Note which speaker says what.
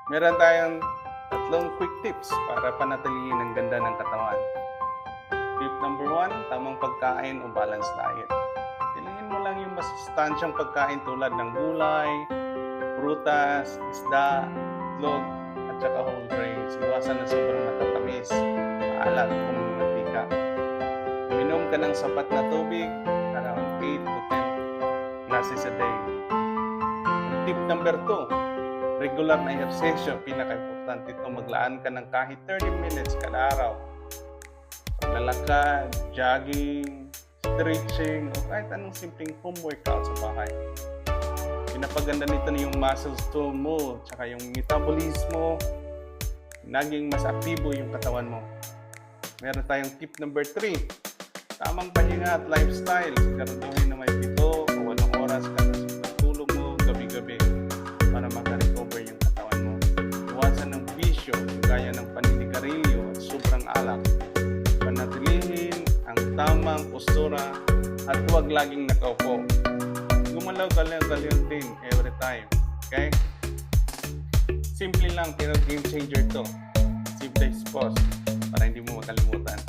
Speaker 1: Meron tayong tatlong quick tips para panatilihin ang ganda ng katawan. Tip number 1, tamang pagkain o balanced diet. Piliin mo lang yung masustansyang pagkain tulad ng gulay, prutas, isda, itlog, at saka whole grains. Iwasan na sobrang matatamis, maalat o mantika. Uminom ka ng sapat na tubig, around 8 to 10 glasses a day. Tip number 2, regular na ehersesyo. Pinaka-importante ito, maglaan ka ng kahit 30 minutes kada araw. Paglalakad, jogging, stretching, o kahit anong simpleng home workout sa bahay. Pinapaganda nito na yung muscles tone mo, tsaka yung metabolismo, naging mas aktibo yung katawan mo. Meron tayong tip number 3, tamang pahinga at lifestyle. Siguraduhin na may 7 o 8 oras kada sa pagtulog mo gabi-gabi para makarecover yung katawan mo. Iwasan ng bisyo, gaya ng paninigarilyo at sobrang alak. Panatilihin ang tamang postura at huwag laging nakaupo. Gumalaw galing din every time. Okay? Simple lang pero game changer to. Simple pause para hindi mo makalimutan.